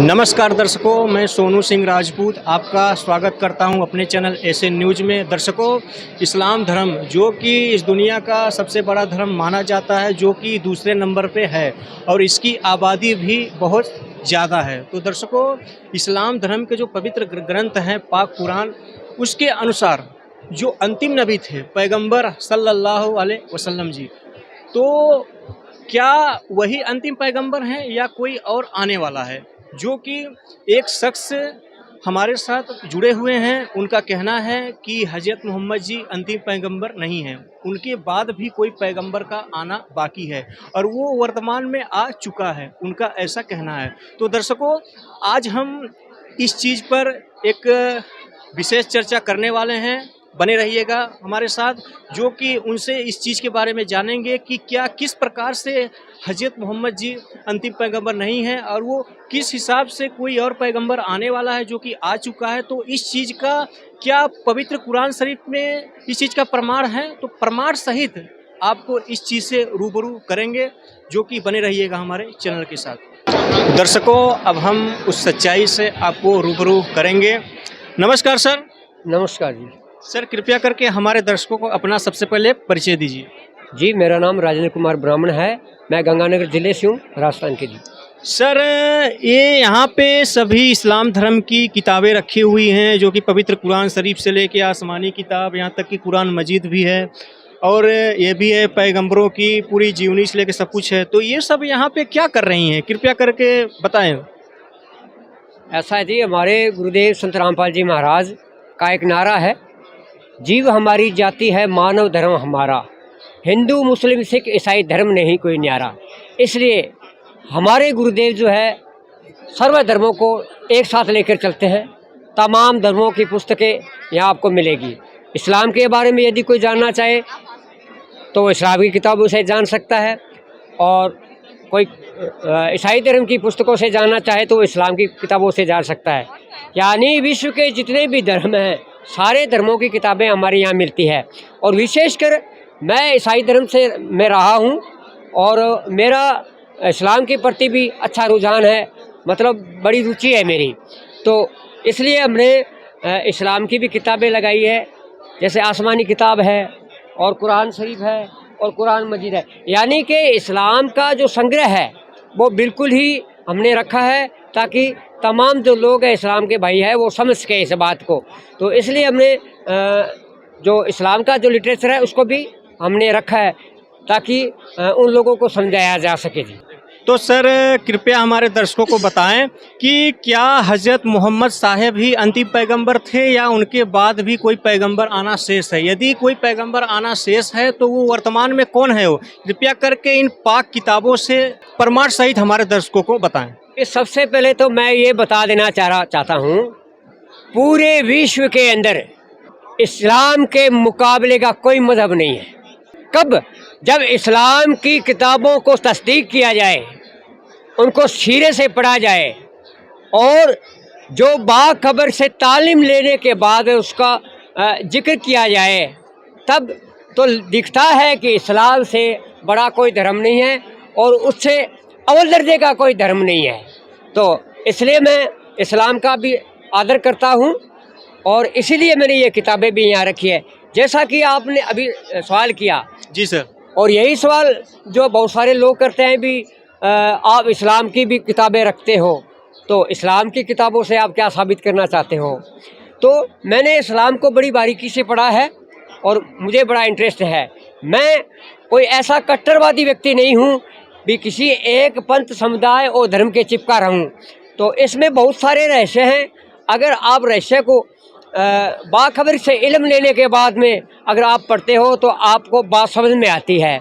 नमस्कार दर्शकों, मैं सोनू सिंह राजपूत आपका स्वागत करता हूं अपने चैनल एसएन न्यूज़ में। दर्शकों, इस्लाम धर्म जो कि इस दुनिया का सबसे बड़ा धर्म माना जाता है, जो कि दूसरे नंबर पे है और इसकी आबादी भी बहुत ज़्यादा है। तो दर्शकों, इस्लाम धर्म के जो पवित्र ग्रंथ हैं पाक कुरान, उसके अनुसार जो अंतिम नबी थे पैगंबर सल्लल्लाहु अलैहि वसल्लम जी, तो क्या वही अंतिम पैगंबर हैं या कोई और आने वाला है? जो कि एक शख्स हमारे साथ जुड़े हुए हैं, उनका कहना है कि हज़रत मोहम्मद जी अंतिम पैगंबर नहीं हैं, उनके बाद भी कोई पैगंबर का आना बाकी है और वो वर्तमान में आ चुका है, उनका ऐसा कहना है। तो दर्शकों, आज हम इस चीज़ पर एक विशेष चर्चा करने वाले हैं। बने रहिएगा हमारे साथ, जो कि उनसे इस चीज़ के बारे में जानेंगे कि क्या किस प्रकार से हज़रत मोहम्मद जी अंतिम पैगंबर नहीं हैं और वो किस हिसाब से कोई और पैगंबर आने वाला है जो कि आ चुका है। तो इस चीज़ का क्या पवित्र कुरान शरीफ में इस चीज़ का प्रमाण है? तो प्रमाण सहित आपको इस चीज़ से रूबरू करेंगे, जो कि बने रहिएगा हमारे चैनल के साथ। दर्शकों, अब हम उस सच्चाई से आपको रूबरू करेंगे। नमस्कार सर। नमस्कार जी। सर, कृपया करके हमारे दर्शकों को अपना सबसे पहले परिचय दीजिए। जी, मेरा नाम राजेंद्र कुमार ब्राह्मण है, मैं गंगानगर ज़िले से हूँ, राजस्थान के जी। सर, ये यहाँ पे सभी इस्लाम धर्म की किताबें रखी हुई हैं, जो कि पवित्र कुरान शरीफ से लेके आसमानी किताब, यहाँ तक कि कुरान मजीद भी है और ये भी है पैगंबरों की पूरी जीवनी से लेके सब कुछ है। तो ये सब यहाँ पे क्या कर रही हैं, कृपया करके बताएं। ऐसा है जी, हमारे गुरुदेव संत रामपाल जी महाराज का एक नारा है, जीव हमारी जाति है मानव धर्म हमारा, हिंदू मुस्लिम सिख ईसाई धर्म नहीं कोई न्यारा। इसलिए हमारे गुरुदेव जो है सर्व धर्मों को एक साथ लेकर चलते हैं। तमाम धर्मों की पुस्तकें यहाँ आपको मिलेगी। इस्लाम के बारे में यदि कोई जानना चाहे तो इस्लाम की किताबों से जान सकता है, और कोई ईसाई धर्म की पुस्तकों से जानना चाहे तो इस्लाम की किताबों से जान सकता है। यानी विश्व के जितने भी धर्म हैं, सारे धर्मों की किताबें हमारे यहाँ मिलती है। और विशेषकर मैं ईसाई धर्म से मैं रहा हूँ और मेरा इस्लाम के प्रति भी अच्छा रुझान है, मतलब बड़ी रुचि है मेरी। तो इसलिए हमने इस्लाम की भी किताबें लगाई है, जैसे आसमानी किताब है और कुरान शरीफ है और कुरान मजीद है। यानी कि इस्लाम का जो संग्रह है वो बिल्कुल ही हमने रखा है, ताकि तमाम जो लोग हैं इस्लाम के भाई हैं वो समझ सके इस बात को। तो इसलिए हमने जो इस्लाम का जो लिटरेचर है उसको भी हमने रखा है, ताकि उन लोगों को समझाया जा सके जी। तो सर, कृपया हमारे दर्शकों को बताएं कि क्या हज़रत मोहम्मद साहब ही अंतिम पैगंबर थे या उनके बाद भी कोई पैगंबर आना शेष है? यदि कोई पैगंबर आना शेष है तो वो वर्तमान में कौन है वो? कृपया करके इन पाक किताबों से प्रमाण सहित हमारे दर्शकों को बताएं। सबसे पहले तो मैं ये बता देना चाहता हूँ, पूरे विश्व के अंदर इस्लाम के मुकाबले का कोई मजहब नहीं है। कब? जब इस्लाम की किताबों को तस्दीक किया जाए, उनको सीरे से पढ़ा जाए और जो बाखबर से तालीम लेने के बाद उसका जिक्र किया जाए, तब तो दिखता है कि इस्लाम से बड़ा कोई धर्म नहीं है और उससे अव्वल दर्जे का कोई धर्म नहीं है। तो इसलिए मैं इस्लाम का भी आदर करता हूँ और इसीलिए मैंने ये किताबें भी यहाँ रखी है। जैसा कि आपने अभी सवाल किया जी सर, और यही सवाल जो बहुत सारे लोग करते हैं भी, आप इस्लाम की भी किताबें रखते हो, तो इस्लाम की किताबों से आप क्या साबित करना चाहते हो? तो मैंने इस्लाम को बड़ी बारीकी से पढ़ा है और मुझे बड़ा इंटरेस्ट है। मैं कोई ऐसा कट्टरवादी व्यक्ति नहीं हूँ भी किसी एक पंथ समुदाय और धर्म के चिपका रहूँ। तो इसमें बहुत सारे रहस्य हैं। अगर आप रहस्य को बाखबर से इल्म लेने के बाद में अगर आप पढ़ते हो तो आपको बात समझ में आती है।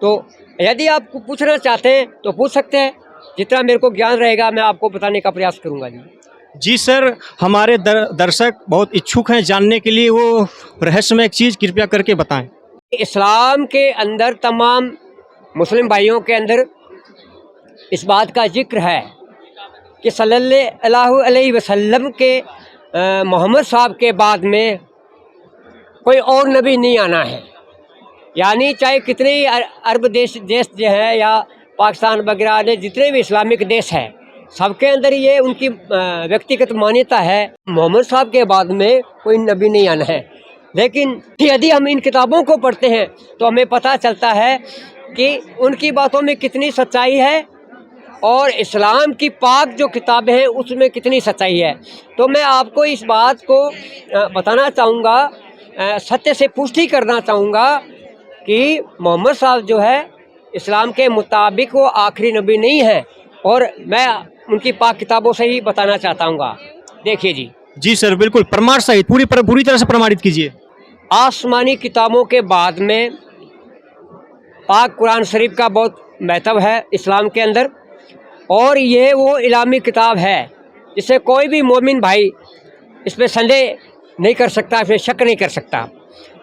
तो यदि आप पूछना चाहते हैं तो पूछ सकते हैं, जितना मेरे को ज्ञान रहेगा मैं आपको बताने का प्रयास करूँगा जी। जी सर, हमारे दर्शक बहुत इच्छुक हैं जानने के लिए, वो रहस्यमय एक चीज़ कृपया करके बताएं। इस्लाम के अंदर तमाम मुस्लिम भाइयों के अंदर इस बात का जिक्र है कि सल्लल्लाहु अलैहि वसल्लम के मोहम्मद साहब के बाद में कोई और नबी नहीं आना है। यानी चाहे कितने ही अरब देश जो है या पाकिस्तान वगैरह ने जितने भी इस्लामिक देश हैं, सबके अंदर ये उनकी व्यक्तिगत मान्यता है, मोहम्मद साहब के बाद में कोई नबी नहीं आना है। लेकिन यदि हम इन किताबों को पढ़ते हैं तो हमें पता चलता है कि उनकी बातों में कितनी सच्चाई है और इस्लाम की पाक जो किताबें हैं उसमें कितनी सच्चाई है। तो मैं आपको इस बात को बताना चाहूँगा, सत्य से पुष्टि करना चाहूँगा कि मोहम्मद साहब जो है इस्लाम के मुताबिक वो आखिरी नबी नहीं है, और मैं उनकी पाक किताबों से ही बताना चाहता हूँ। देखिए जी। जी सर, बिल्कुल प्रमाण सहित पूरी तरह से प्रमाणित कीजिए। आसमानी किताबों के बाद में पाक कुरान शरीफ का बहुत महत्व है इस्लाम के अंदर, और ये वो इलामी किताब है जिसे कोई भी मोमिन भाई इस पर संदेह नहीं कर सकता, इसमें शक नहीं कर सकता।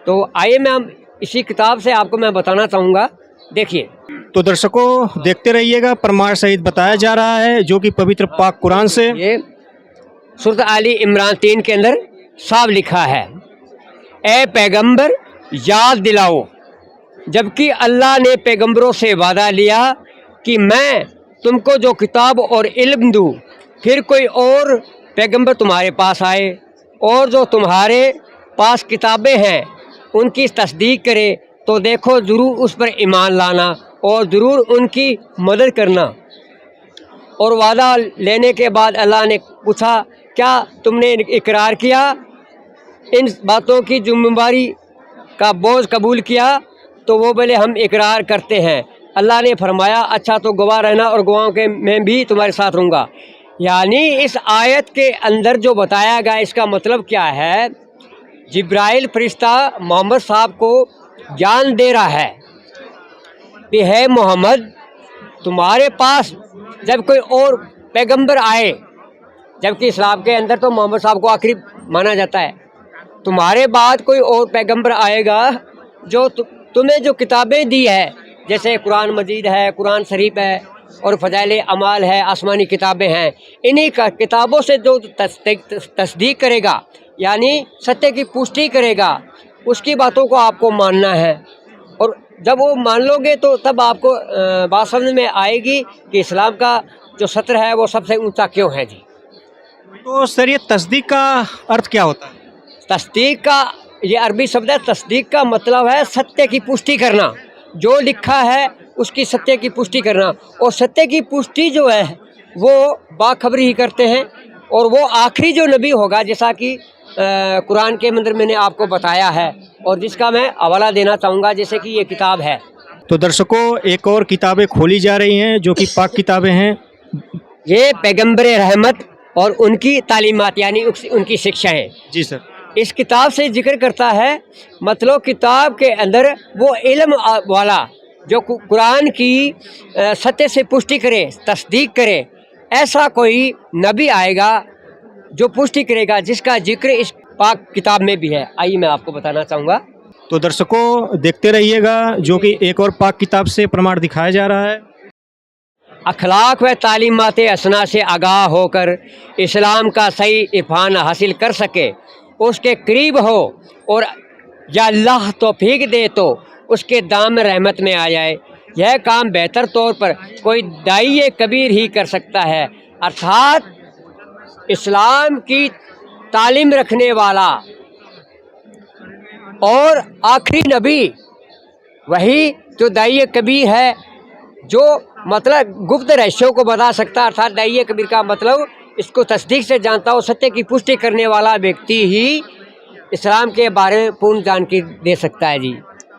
तो आइए मैं हम इसी किताब से आपको मैं बताना चाहूँगा। देखिए तो दर्शकों देखते रहिएगा, प्रमाण सहित बताया जा रहा है जो कि पवित्र पाक कुरान से। ये सूरत आली इमरान 3 के अंदर साफ लिखा है, ए पैगंबर याद दिलाओ जबकि अल्लाह ने पैगंबरों से वादा लिया कि मैं तुमको जो किताब और इल्म दूँ, फिर कोई और पैगंबर तुम्हारे पास आए और जो तुम्हारे पास किताबें हैं उनकी तस्दीक करे तो देखो ज़रूर उस पर ईमान लाना और ज़रूर उनकी मदद करना। और वादा लेने के बाद अल्लाह ने पूछा, क्या तुमने इकरार किया, इन बातों की जिम्मेदारी का बोझ कबूल किया? तो वो बोले हम इकरार करते हैं। अल्लाह ने फरमाया, अच्छा तो गवाह रहना और गवाहों के मैं भी तुम्हारे साथ रहूँगा। यानी इस आयत के अंदर जो बताया गया इसका मतलब क्या है, जिब्राइल फरिश्ता मोहम्मद साहब को ज्ञान दे रहा है कि है मोहम्मद तुम्हारे पास जब कोई और पैगंबर आए, जबकि इस्लाम के अंदर तो मोहम्मद साहब को आखिरी माना जाता है, तुम्हारे बाद कोई और पैगंबर आएगा जो तुम्हें जो किताबें दी है, जैसे कुरान मजीद है, कुरान शरीफ है और फ़ज़ाइल अमाल है, आसमानी किताबें हैं, इन्हीं का किताबों से जो तस्दीक करेगा यानी सत्य की पुष्टि करेगा, उसकी बातों को आपको मानना है। और जब वो मान लोगे तो तब आपको बात समझ में आएगी कि इस्लाम का जो सत्र है वो सबसे ऊंचा क्यों है जी। तो सर ये तस्दीक का अर्थ क्या होता है? तस्दीक का ये अरबी शब्द है। तस्दीक का मतलब है सत्य की पुष्टि करना, जो लिखा है उसकी सत्य की पुष्टि करना। और सत्य की पुष्टि जो है वो बाखबरी ही करते हैं, और वो आखिरी जो नबी होगा जैसा कि कुरान के अंदर मैंने आपको बताया है, और जिसका मैं हवाला देना चाहूँगा, जैसे कि ये किताब है। तो दर्शकों एक और किताबें खोली जा रही हैं जो कि पाक किताबें हैं। ये पैगंबर रहमत और उनकी तालीमात यानी उनकी शिक्षाएँ। जी सर। इस किताब से जिक्र करता है, मतलब किताब के अंदर वो इल्म वाला जो कुरान की सत्य से पुष्टि करे, तस्दीक करे, ऐसा कोई नबी आएगा जो पुष्टि करेगा, जिसका जिक्र इस पाक किताब में भी है। आइए मैं आपको बताना चाहूँगा। तो दर्शकों देखते रहिएगा जो कि एक और पाक किताब से प्रमाण दिखाया जा रहा है। अखलाक व तालीमात असना से आगाह होकर इस्लाम का सही इफ़हाम हासिल कर सके, उसके करीब हो और या अल्लाह तौफीक दे तो उसके दाम रहमत में आ जाए। यह काम बेहतर तौर पर कोई दाई कबीर ही कर सकता है, अर्थात इस्लाम की तालीम रखने वाला और आखिरी नबी वही जो दाई कबीर है, जो मतलब गुप्त रहस्यों को बता सकता है। अर्थात दाई कबीर का मतलब इसको तस्दीक से जानता हो, सत्य की पुष्टि करने वाला व्यक्ति ही इस्लाम के बारे में पूर्ण जानकारी दे सकता है जी।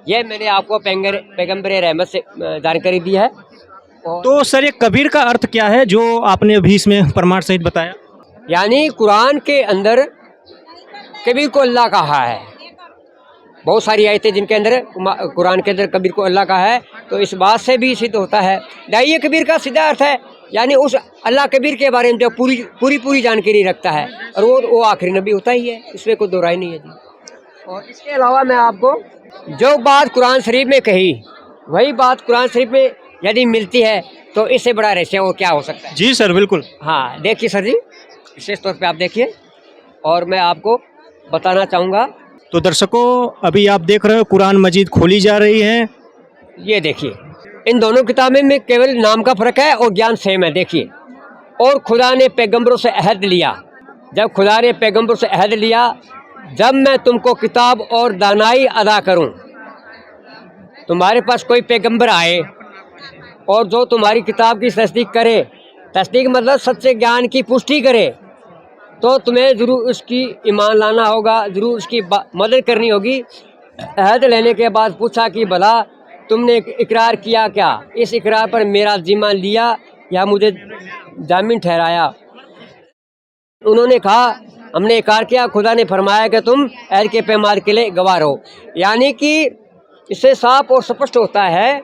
यह मैंने आपको पैगंबर रहमत से जानकारी दी है। तो सर ये कबीर का अर्थ क्या है जो आपने अभी इसमें प्रमाण सहित बताया? यानी कुरान के अंदर कबीर को अल्लाह कहा है। बहुत सारी आयतें जिनके अंदर कुरान के अंदर कबीर को अल्लाह कहा है, तो इस बात से भी सिद्ध होता है। दाई कबीर का सीधा अर्थ है यानी उस अल्लाह कबीर के बारे में जो पूरी जानकारी रखता है, और वो आखिरी नबी होता ही है, इसमें कोई दो राय नहीं है जी। और इसके अलावा मैं आपको जो बात कुरान शरीफ में कही वही बात कुरान शरीफ में यदि मिलती है तो इससे बड़ा रहस्य और क्या हो सकता है। जी सर बिल्कुल। हाँ देखिए सर जी, विशेष तौर पे आप देखिए और मैं आपको बताना चाहूँगा। तो दर्शकों अभी आप देख रहे हो कुरान मजीद खोली जा रही है। ये देखिए इन दोनों किताबें में केवल नाम का फ़र्क है और ज्ञान सेम है। देखिए और खुदा ने पैगंबरों से अहद लिया, जब खुदा ने पैगंबरों से अहद लिया, जब मैं तुमको किताब और दानाई अदा करूं, तुम्हारे पास कोई पैगंबर आए और जो तुम्हारी किताब की तस्दीक करे, तस्दीक मतलब सच्चे ज्ञान की पुष्टि करे, तो तुम्हें ज़रूर उसकी ईमान लाना होगा, ज़रूर उसकी मदद करनी होगी। अहद लेने के बाद पूछा कि भला तुमने इकरार किया क्या? इस इकरार पर मेरा जिम्मा लिया या मुझे जामीन ठहराया? उन्होंने कहा हमने इकरार किया। खुदा ने फरमाया कि तुम अहद के पैमाने के लिए गवाह रहो। यानी कि इससे साफ और स्पष्ट होता है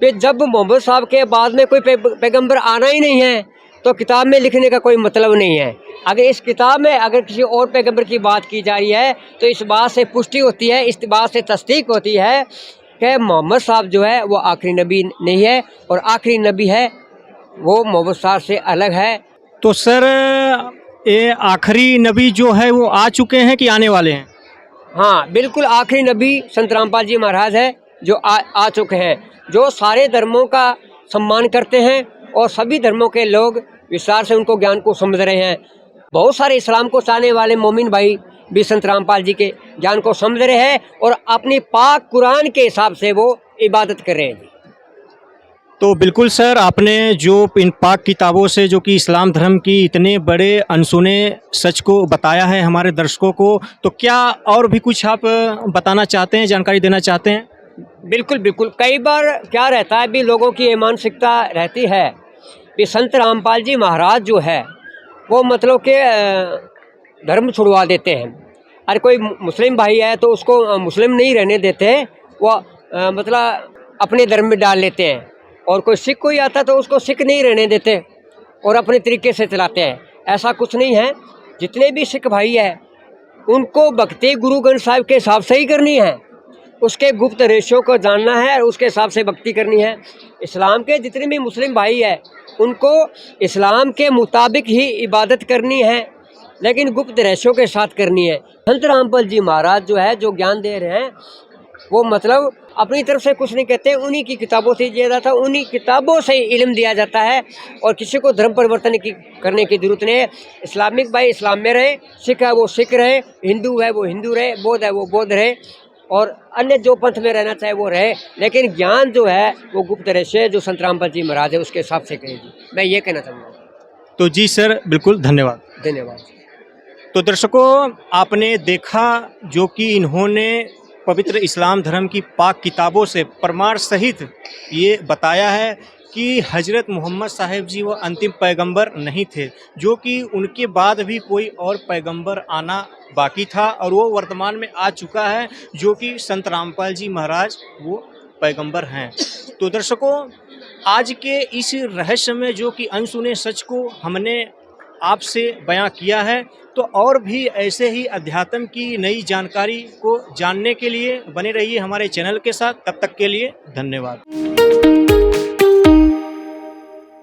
कि जब मोहम्मद साहब के बाद में कोई पैगंबर आना ही नहीं है तो किताब में लिखने का कोई मतलब नहीं है। अगर इस किताब में अगर किसी और पैगंबर की बात की जा रही है तो इस बात से पुष्टि होती है, इस बात से तस्दीक होती है कि मोहम्मद साहब जो है वो आखिरी नबी नहीं है, और आखिरी नबी है वो मोहम्मद साहब से अलग है। तो सर ये आखिरी नबी जो है वो आ चुके हैं कि आने वाले हैं? हाँ बिल्कुल, आखिरी नबी संत रामपाल जी महाराज है जो आ चुके हैं, जो सारे धर्मों का सम्मान करते हैं और सभी धर्मों के लोग विस्तार से उनको ज्ञान को समझ रहे हैं। बहुत सारे इस्लाम को चाहने वाले मोमिन भाई भी संत रामपाल जी के ज्ञान को समझ रहे हैं और अपनी पाक कुरान के हिसाब से वो इबादत कर रहे हैं। तो बिल्कुल सर, आपने जो इन पाक किताबों से जो कि इस्लाम धर्म की इतने बड़े अनसुने सच को बताया है हमारे दर्शकों को, तो क्या और भी कुछ आप बताना चाहते हैं, जानकारी देना चाहते हैं? बिल्कुल बिल्कुल, कई बार क्या रहता है भी लोगों की ये मानसिकता रहती है कि संत रामपाल जी महाराज जो है वो मतलब के धर्म छुड़वा देते हैं। अरे कोई मुस्लिम भाई है तो उसको मुस्लिम नहीं रहने देते, वो मतलब अपने धर्म में डाल लेते हैं, और कोई सिख कोई आता तो उसको सिख नहीं रहने देते और अपने तरीके से चलाते हैं। ऐसा कुछ नहीं है। जितने भी सिख भाई हैं उनको भक्ति गुरु ग्रंथ साहिब के हिसाब से ही करनी है, उसके गुप्त रेशों को जानना है और उसके हिसाब से भक्ति करनी है। इस्लाम के जितने भी मुस्लिम भाई हैं उनको इस्लाम के मुताबिक ही इबादत करनी है, लेकिन गुप्त रेशों के साथ करनी है। संत रामपाल जी महाराज जो है जो ज्ञान दे रहे हैं वो मतलब अपनी तरफ से कुछ नहीं कहते, उन्हीं की किताबों से दिया जाता है, उन्हीं किताबों से इल्म दिया जाता है, और किसी को धर्म परिवर्तन करने की जरूरत नहीं है। इस्लामिक भाई इस्लाम में रहे, सिख है वो सिख रहे, हिंदू है वो हिंदू रहे, बौद्ध है वो बौद्ध रहे, और अन्य जो पंथ में रहना चाहे वो रहे, लेकिन ज्ञान जो है वो गुप्त रहस्य जो संत रामपाल जी महाराज है उसके हिसाब से करेगी। मैं ये कहना चाहूँगा। तो जी सर, बिल्कुल धन्यवाद। धन्यवाद। तो दर्शकों, आपने देखा जो कि इन्होंने पवित्र इस्लाम धर्म की पाक किताबों से प्रमाण सहित ये बताया है कि हजरत मोहम्मद साहिब जी वो अंतिम पैगंबर नहीं थे, जो कि उनके बाद भी कोई और पैगंबर आना बाकी था, और वो वर्तमान में आ चुका है, जो कि संत रामपाल जी महाराज वो पैगंबर हैं। तो दर्शकों, आज के इस रहस्य में जो कि अनसुने सच को हमने आपसे बयां किया है, तो और भी ऐसे ही अध्यात्म की नई जानकारी को जानने के लिए बने रहिए हमारे चैनल के साथ। तब तक के लिए धन्यवाद।